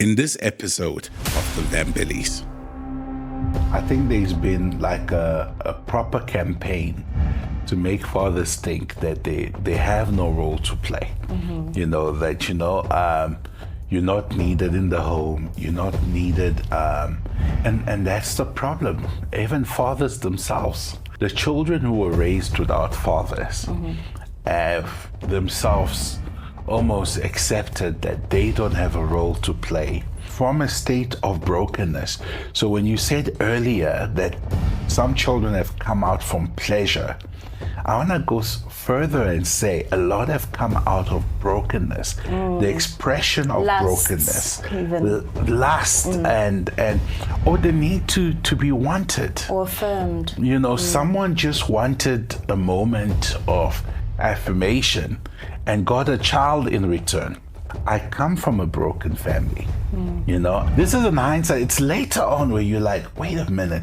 in this episode of the Vambilies. I think there's been like a proper campaign to make fathers think that they have no role to play. You're not needed in the home, you're not needed, and that's the problem. Even fathers themselves, the children who were raised without fathers have themselves almost accepted that they don't have a role to play from a state of brokenness. So when you said earlier that some children have come out from pleasure, I want to go further and say a lot have come out of brokenness, the expression of brokenness, lust, and or the need to be wanted or affirmed. Someone just wanted a moment of affirmation and got a child in return. I come from a broken family. This is in hindsight. It's later on where you're like, wait a minute,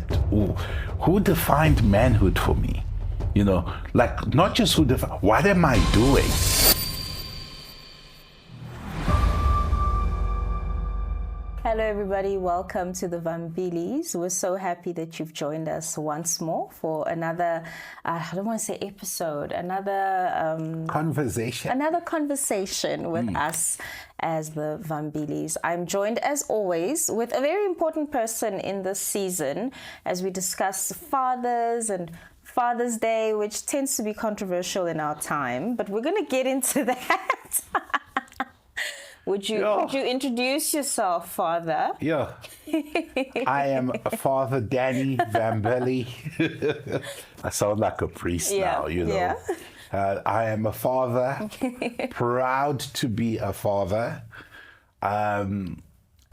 who defined manhood for me? Not just who defined, what am I doing? Hello everybody, welcome to the Vambilies. We're so happy that you've joined us once more for another, I don't want to say episode, another conversation with us as the Vambilies. I'm joined as always with a very important person in this season as we discuss fathers and Father's Day, which tends to be controversial in our time, but we're going to get into that. Would you introduce yourself, Father? Yeah. I am Father Dany Vambili. I sound like a priest now, Yeah. I am a father, proud to be a father.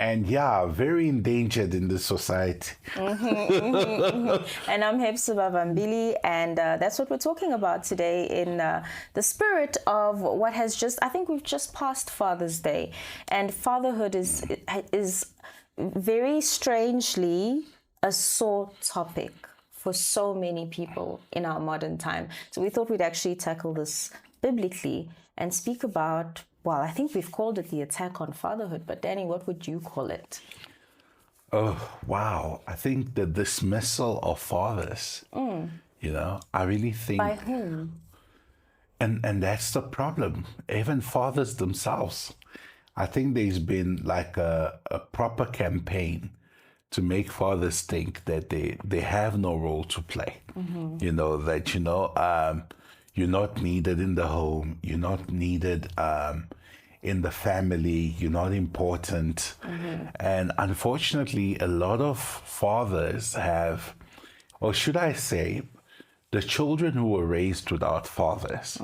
Very endangered in this society. And I'm Hephzibah Vambili, and that's what we're talking about today in the spirit of what has just, I think we've just passed Father's Day, and fatherhood is very strangely a sore topic for so many people in our modern time. So we thought we'd actually tackle this biblically and speak about, well, I think we've called it the attack on fatherhood, but Dany, what would you call it? Oh, wow. I think the dismissal of fathers, I really think... By whom? And that's the problem. Even fathers themselves. I think there's been like a proper campaign to make fathers think that they have no role to play. You're not needed in the home, you're not needed in the family, you're not important. And unfortunately, a lot of fathers have, or should I say, the children who were raised without fathers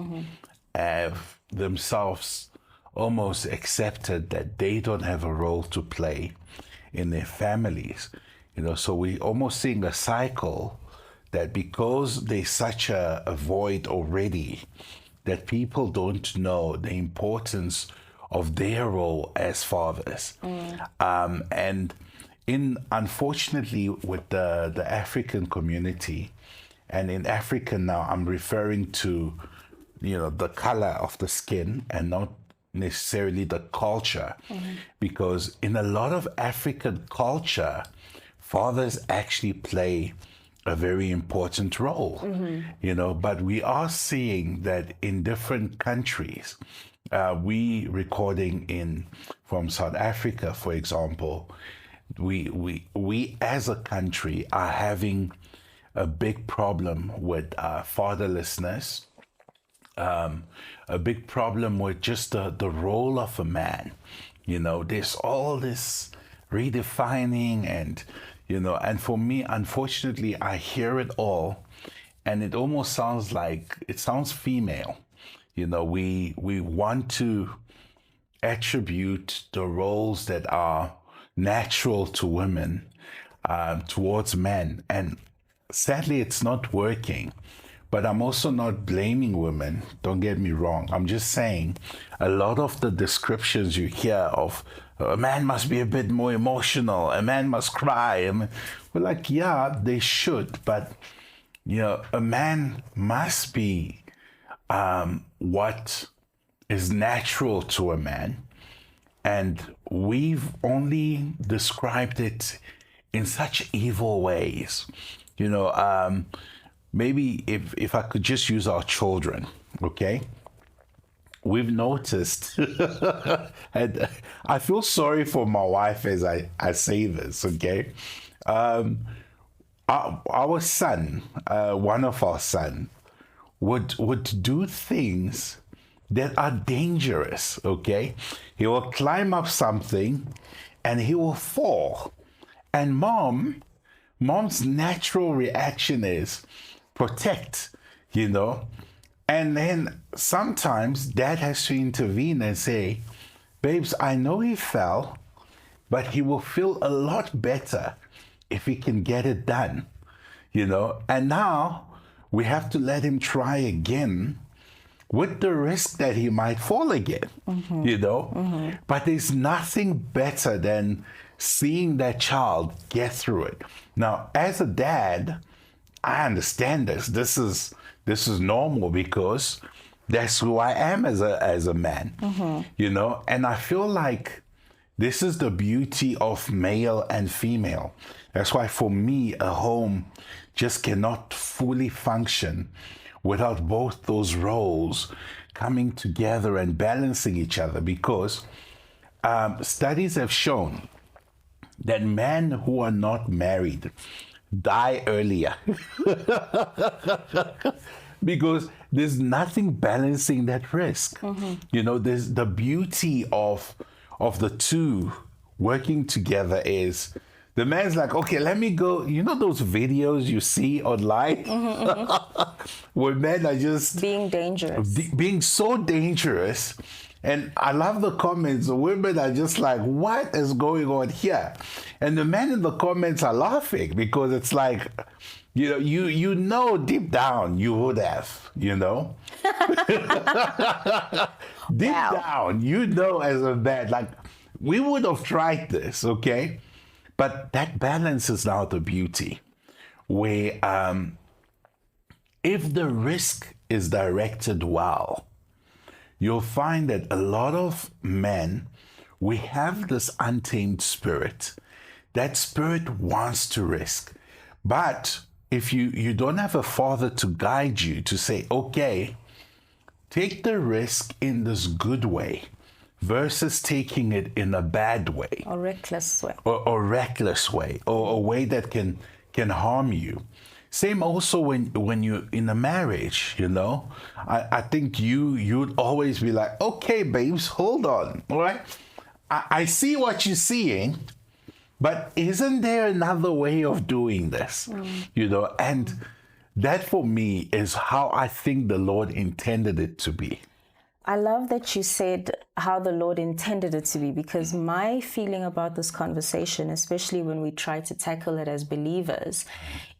have themselves almost accepted that they don't have a role to play in their families. So we almost seeing a cycle that because there's such a void already, that people don't know the importance of their role as fathers. Unfortunately, with the African community, and in Africa now, I'm referring to, the color of the skin and not necessarily the culture, because in a lot of African culture, fathers actually play a very important role, but we are seeing that in different countries, we recording from South Africa, for example, we as a country are having a big problem with fatherlessness, a big problem with just the role of a man. There's all this redefining and for me, unfortunately, I hear it all, and it almost sounds female. We want to attribute the roles that are natural to women towards men, and sadly, it's not working. But I'm also not blaming women, don't get me wrong. I'm just saying a lot of the descriptions you hear of a man must be a bit more emotional, a man must cry. We're like, yeah, they should, but a man must be what is natural to a man, And we've only described it in such evil ways. Maybe if I could just use our children, okay? We've noticed, and I feel sorry for my wife as I say this, okay? Our son, one of our sons, would do things that are dangerous, okay? He will climb up something and he will fall. And mom's natural reaction is protect, And then sometimes dad has to intervene and say, babes, I know he fell, but he will feel a lot better if he can get it done, And now we have to let him try again with the risk that he might fall again, But there's nothing better than seeing that child get through it. Now, as a dad, I understand this. This is normal because that's who I am as a man, And I feel like this is the beauty of male and female. That's why for me, a home just cannot fully function without both those roles coming together and balancing each other, because studies have shown that men who are not married die earlier because there's nothing balancing that risk. There's the beauty of the two working together is the man's like, okay, let me go. Those videos you see online where men are just being dangerous, being so dangerous. And I love the comments. The women are just like, what is going on here? And the men in the comments are laughing because it's like, deep down you would have, Deep down, as a man, like, we would have tried this, okay? But that balance is now the beauty, where if the risk is directed well, you'll find that a lot of men, we have this untamed spirit. That spirit wants to risk. But if you don't have a father to guide you, to say, okay, take the risk in this good way versus taking it in a bad way. Or reckless way. Or reckless way, or a way that can harm you. Same also when you're in a marriage, I think you'd always be like, okay, babes, hold on, all right? I see what you're seeing, but isn't there another way of doing this? And that for me is how I think the Lord intended it to be. I love that you said how the Lord intended it to be, because my feeling about this conversation, especially when we try to tackle it as believers,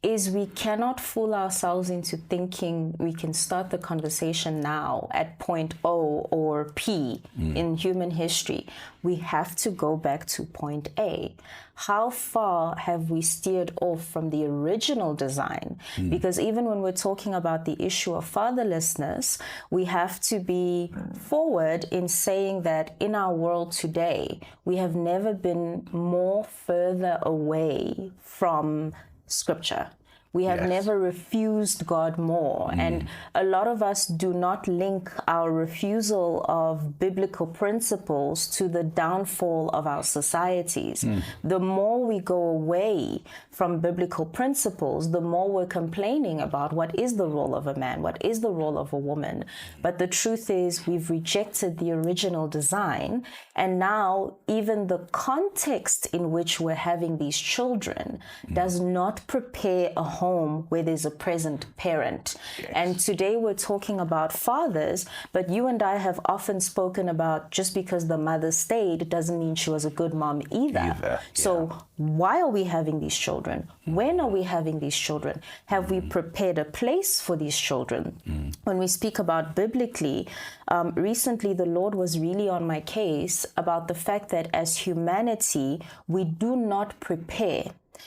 is we cannot fool ourselves into thinking we can start the conversation now at point O or P in human history. We have to go back to point A. How far have we steered off from the original design? Because even when we're talking about the issue of fatherlessness, we have to be forward in saying that in our world today, we have never been more further away from Scripture. We have never refused God more. And a lot of us do not link our refusal of biblical principles to the downfall of our societies. The more we go away from biblical principles, the more we're complaining about what is the role of a man, what is the role of a woman. But the truth is we've rejected the original design. And now even the context in which we're having these children does not prepare a home where there's a present parent. And today we're talking about fathers, but you and I have often spoken about just because the mother stayed doesn't mean she was a good mom either. So why are we having these children? When are we having these children? Have we prepared a place for these children? When we speak about biblically, recently the Lord was really on my case about the fact that as humanity, we do not prepare,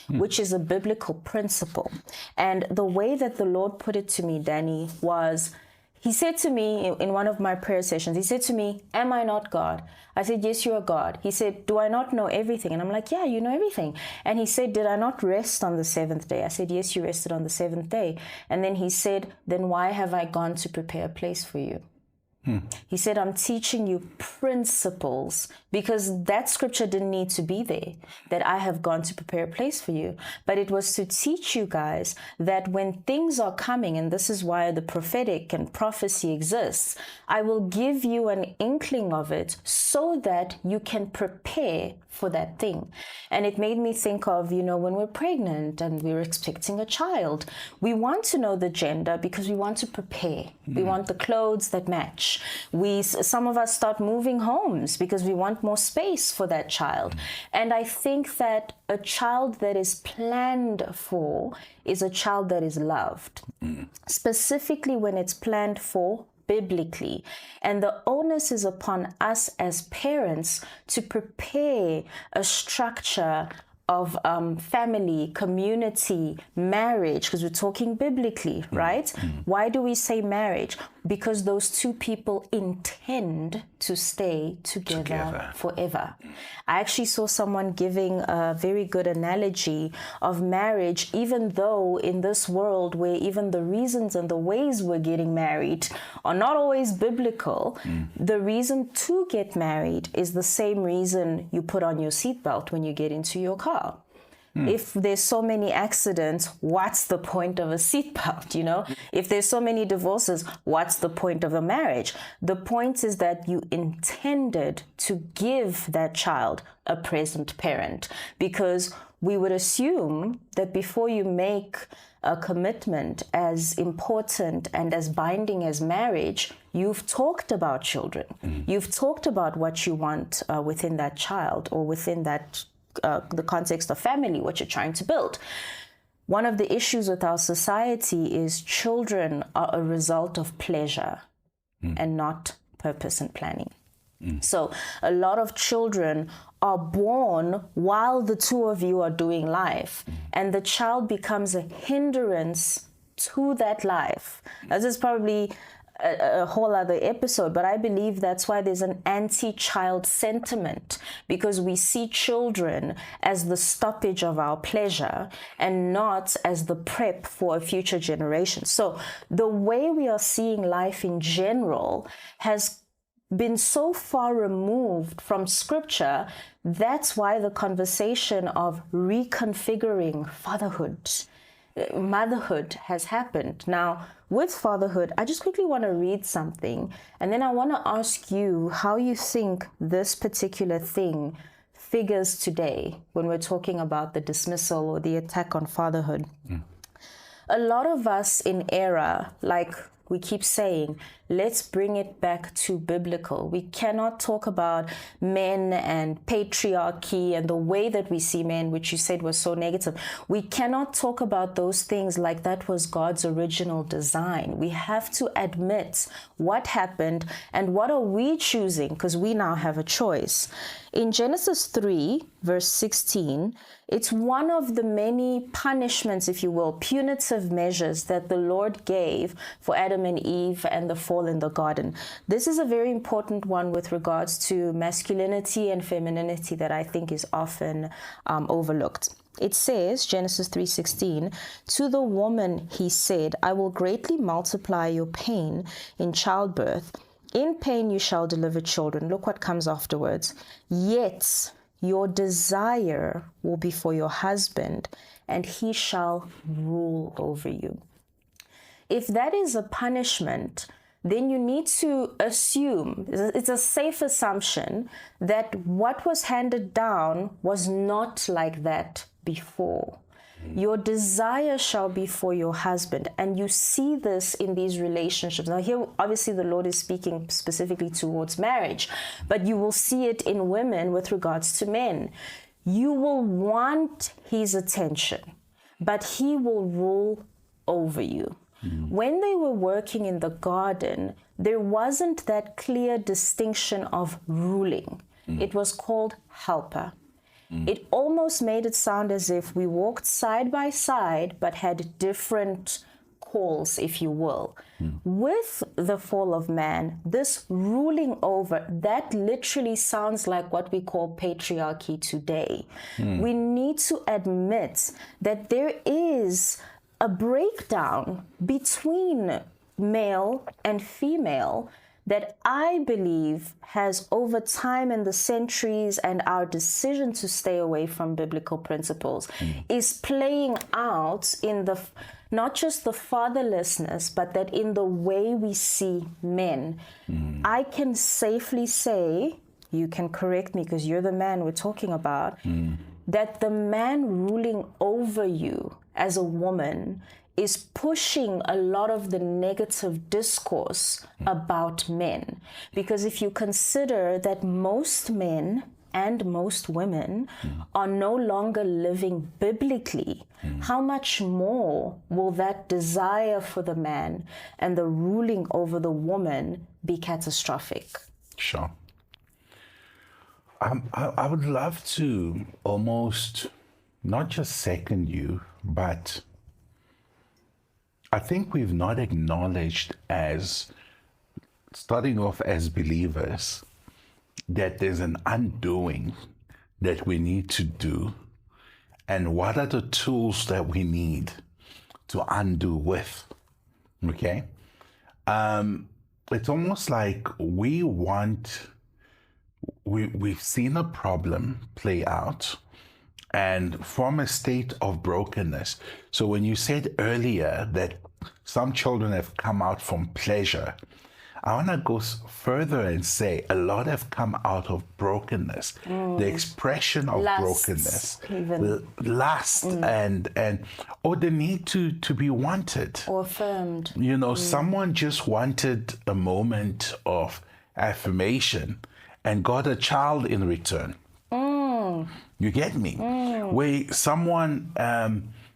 which is a biblical principle. And the way that the Lord put it to me, Dany, was He said to me in one of my prayer sessions, he said to me, am I not God? I said, yes, you are God. He said, do I not know everything? And I'm like, yeah, you know everything. And he said, did I not rest on the seventh day? I said, yes, you rested on the seventh day. And then he said, then why have I gone to prepare a place for you? He said, I'm teaching you principles, because that scripture didn't need to be there, that I have gone to prepare a place for you. But it was to teach you guys that when things are coming, and this is why the prophetic and prophecy exists, I will give you an inkling of it so that you can prepare for that thing. And it made me think of, when we're pregnant and we're expecting a child, we want to know the gender because we want to prepare. We want the clothes that match. Some of us start moving homes because we want more space for that child. And I think that a child that is planned for is a child that is loved, specifically when it's planned for biblically. And the onus is upon us as parents to prepare a structure of family, community, marriage, because we're talking biblically, right? Why do we say marriage? Because those two people intend to stay together forever. I actually saw someone giving a very good analogy of marriage, even though in this world where even the reasons and the ways we're getting married are not always biblical, the reason to get married is the same reason you put on your seatbelt when you get into your car. If there's so many accidents, what's the point of a seatbelt, If there's so many divorces, what's the point of a marriage? The point is that you intended to give that child a present parent, because we would assume that before you make a commitment as important and as binding as marriage, you've talked about children. You've talked about what you want within that child, or within that the context of family, what you're trying to build. One of the issues with our society is children are a result of pleasure and not purpose and planning. So a lot of children are born while the two of you are doing life, and the child becomes a hindrance to that life. This is probably a whole other episode, but I believe that's why there's an anti-child sentiment, because we see children as the stoppage of our pleasure and not as the prep for a future generation. So the way we are seeing life in general has been so far removed from scripture. That's why the conversation of reconfiguring fatherhood, motherhood has happened. Now, with fatherhood, I just quickly want to read something, and then I want to ask you how you think this particular thing figures today when we're talking about the dismissal or the attack on fatherhood. A lot of us in era, like we keep saying, let's bring it back to biblical. We cannot talk about men and patriarchy and the way that we see men, which you said was so negative. We cannot talk about those things like that was God's original design. We have to admit what happened and what are we choosing, because we now have a choice. In Genesis 3, verse 16, it's one of the many punishments, if you will, punitive measures that the Lord gave for Adam and Eve and the fall in the garden. This is a very important one with regards to masculinity and femininity that I think is often overlooked. It says, Genesis 3:16, to the woman he said, I will greatly multiply your pain in childbirth. In pain you shall deliver children. Look what comes afterwards. Yet your desire will be for your husband, and he shall rule over you. If that is a punishment, then you need to assume, it's a safe assumption, that what was handed down was not like that before. Your desire shall be for your husband. And you see this in these relationships. Now here, obviously, the Lord is speaking specifically towards marriage, but you will see it in women with regards to men. You will want his attention, but he will rule over you. When they were working in the garden, there wasn't that clear distinction of ruling. It was called helper. It almost made it sound as if we walked side by side but had different calls, if you will. With the fall of man, this ruling over, that literally sounds like what we call patriarchy today. We need to admit that there is a breakdown between male and female that I believe has, over time and the centuries and our decision to stay away from biblical principles, is playing out in the, not just the fatherlessness, but that in the way we see men. I can safely say, you can correct me because you're the man we're talking about, that the man ruling over you as a woman is pushing a lot of the negative discourse about men. Because if you consider that most men and most women are no longer living biblically, how much more will that desire for the man and the ruling over the woman be catastrophic? Sure. I would love to almost not just second you, but I think we've not acknowledged, as starting off as believers, that there's an undoing that we need to do, and what are the tools that we need to undo with. Okay? It's almost like we've seen a problem play out, and from a state of brokenness. So when you said earlier that some children have come out from pleasure, I want to go further and say a lot have come out of brokenness. The expression of brokenness, lust, and or the need to be wanted or affirmed. You know, someone just wanted a moment of affirmation and got a child in return. You get me? Where someone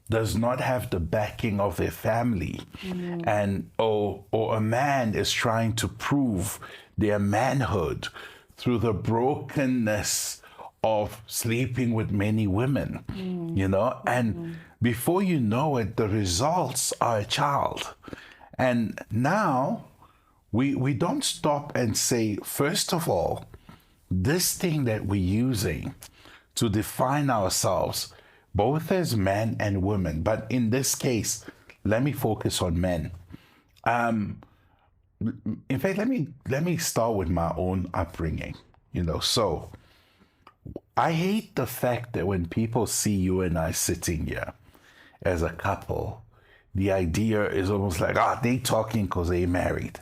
does not have the backing of their family, and or a man is trying to prove their manhood through the brokenness of sleeping with many women, you know, and before you know it, the results are a child. And now we don't stop and say, first of all, this thing that we're using to define ourselves, both as men and women, but in this case, let me focus on men. In fact, let me start with my own upbringing. You know, so I hate the fact that when people see you and I sitting here as a couple, the idea is almost like, they talking because they married.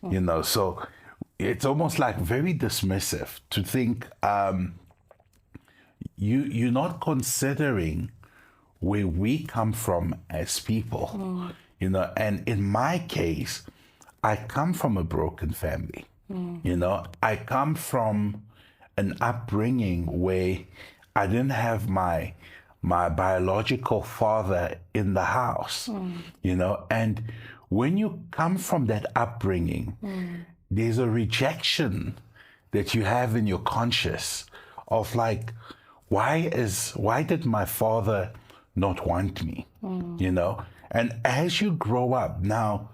You know, so it's almost like very dismissive to think you're not considering where we come from as people. You know, and in my case, I come from a broken family. You know, I come from an upbringing where I didn't have my biological father in the house. You know, and when you come from that upbringing, there's a rejection that you have in your conscience of like, why did my father not want me? You know, and as you grow up now,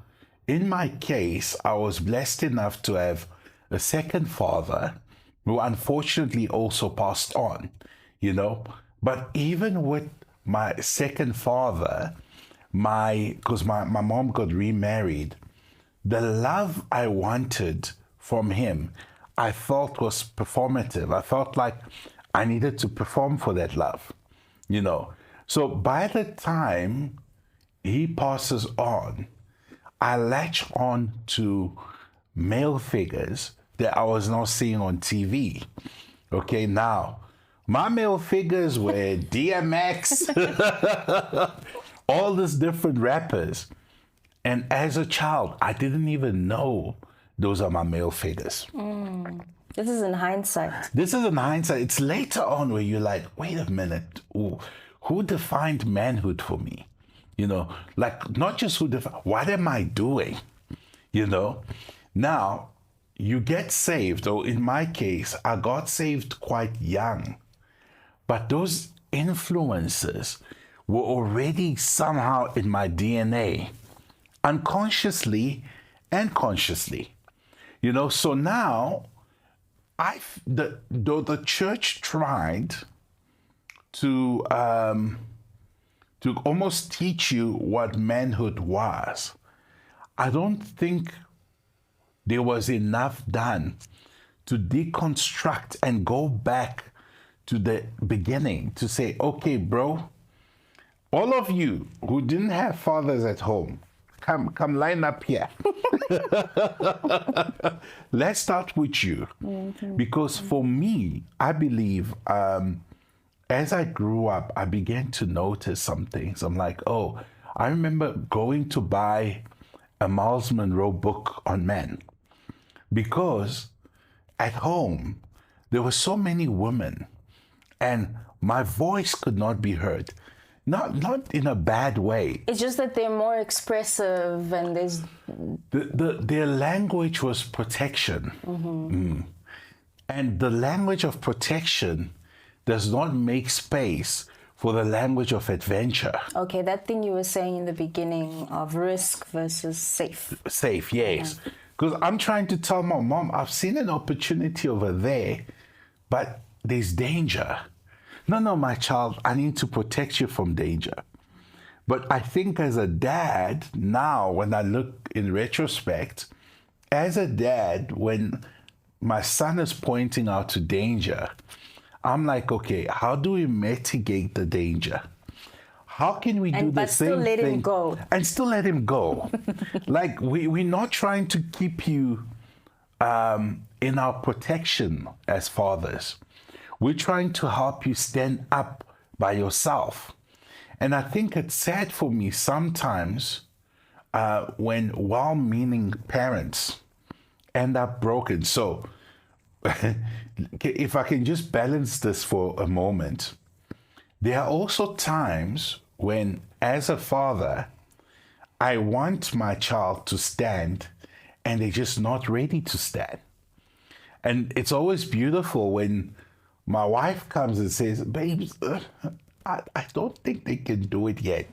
in my case, I was blessed enough to have a second father who unfortunately also passed on, you know. But even with my second father, because my mom got remarried, the love I wanted from him, I felt was performative. I felt like I needed to perform for that love, you know. So by the time he passes on, I latch on to male figures that I was not seeing on TV. Okay, now, my male figures were DMX, all these different rappers. And as a child, I didn't even know those are my male figures. This is in hindsight. It's later on where you're like, wait a minute, who defined manhood for me? You know, like not just what am I doing? You know, now you get saved, or in my case, I got saved quite young, but those influences were already somehow in my DNA. unconsciously and consciously. So now though the church tried to almost teach you what manhood was, I don't think there was enough done to deconstruct and go back to the beginning to say, okay, bro, all of you who didn't have fathers at home, come line up here. Let's start with you. Because for me, I believe as I grew up, I began to notice some things. I'm like, oh, I remember going to buy a Miles Monroe book on men because at home there were so many women and my voice could not be heard. Not in a bad way. It's just that they're more expressive and there's... Their language was protection. And the language of protection does not make space for the language of adventure. Okay, that thing you were saying in the beginning of risk versus safe. Safe, yes. Because I'm trying to tell my mom, I've seen an opportunity over there, but there's danger. No, my child, I need to protect you from danger. But I think as a dad, now when I look in retrospect, as a dad, when my son is pointing out to danger, I'm like, okay, how do we mitigate the danger? How can we do the same thing? But still let him go. And still let him go. Like, we're not trying to keep you in our protection as fathers. We're trying to help you stand up by yourself. And I think it's sad for me sometimes when well-meaning parents end up broken. So if I can just balance this for a moment, there are also times when, as a father, I want my child to stand and they're just not ready to stand. And it's always beautiful when my wife comes and says, babes, I don't think they can do it yet.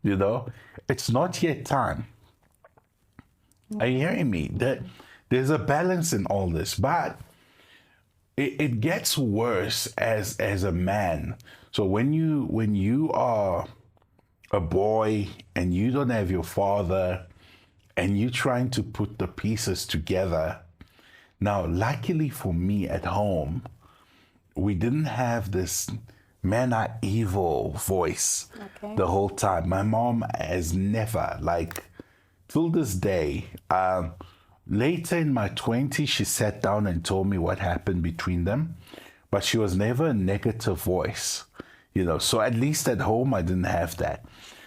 It's not yet time. Are you hearing me? There's a balance in all this, but it gets worse as a man. So when you are a boy and you don't have your father and you're trying to put the pieces together. Now, luckily for me at home, we didn't have this men are evil voice the whole time. My mom has never, till this day, later in my 20s, she sat down and told me what happened between them, but she was never a negative voice, so at least at home, I didn't have that.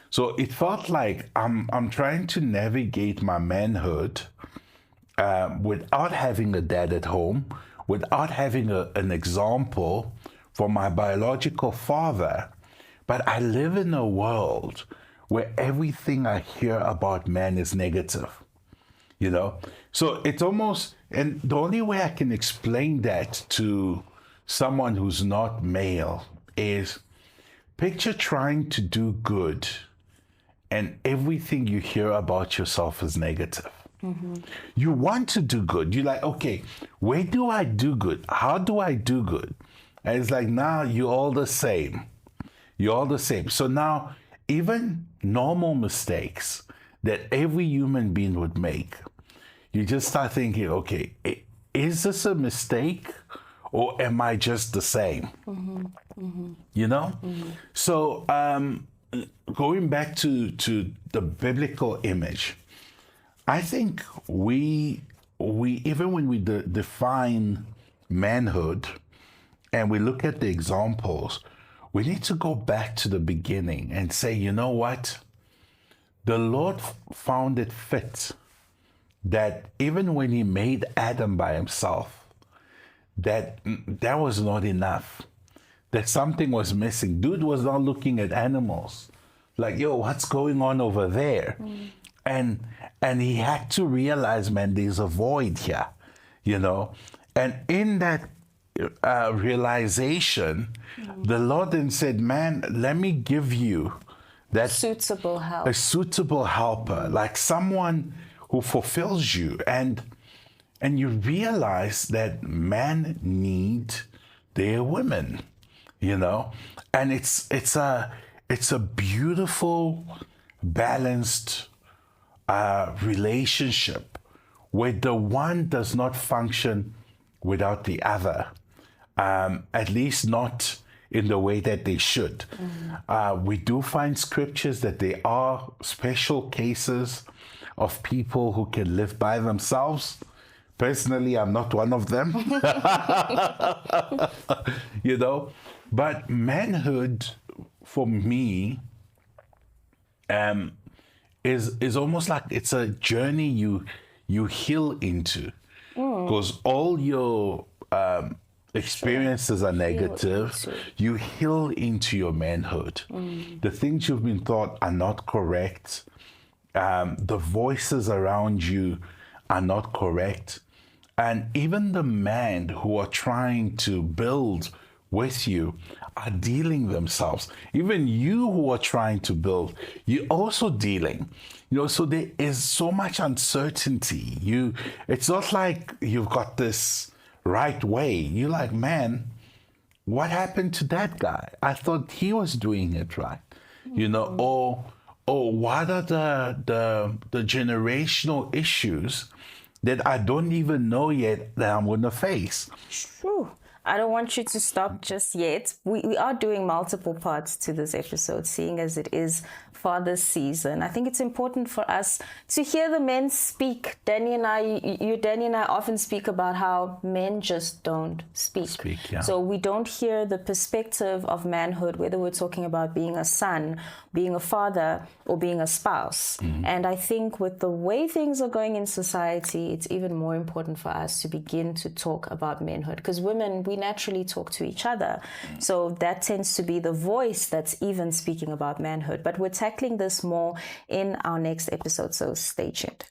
So it felt like I'm trying to navigate my manhood without having a dad at home, without having an example for my biological father. But I live in a world where everything I hear about man is negative, So it's almost, and the only way I can explain that to someone who's not male is picture trying to do good and everything you hear about yourself is negative. You want to do good. You're like, okay, where do I do good? How do I do good? And it's like, now you're all the same. You're all the same. So now, even normal mistakes that every human being would make, you just start thinking, okay, is this a mistake or am I just the same? So going back to the biblical image, I think we even when we define manhood and we look at the examples, we need to go back to the beginning and say, you know what? The Lord found it fit that even when he made Adam by himself, that was not enough. That something was missing. Dude was not looking at animals. Like, yo, what's going on over there? And he had to realize, man, there's a void here, And in that realization, the Lord then said, man, let me give you that suitable help. A suitable helper, like someone who fulfills you, and you realize that men need their women, and it's a beautiful, balanced relationship where the one does not function without the other, at least not in the way that they should. We do find scriptures that there are special cases of people who can live by themselves. Personally, I'm not one of them. But manhood for me is almost like it's a journey you heal into, because all your experiences are negative. You heal into your manhood. The things you've been taught are not correct. The voices around you are not correct. And even the men who are trying to build with you are dealing themselves. Even you who are trying to build, you're also dealing. So there is so much uncertainty. It's not like you've got this right way. You're like, man, what happened to that guy? I thought he was doing it right. Or what are the generational issues that I don't even know yet that I'm going to face? True. I don't want you to stop just yet. We are doing multiple parts to this episode, seeing as it is Father's season. I think it's important for us to hear the men speak. Dany and I often speak about how men just don't speak. Yeah. So we don't hear the perspective of manhood, whether we're talking about being a son, being a father, or being a spouse. And I think with the way things are going in society, it's even more important for us to begin to talk about manhood, because women, we naturally talk to each other. So that tends to be the voice that's even speaking about manhood. But we're tackling this more in our next episode, so stay tuned.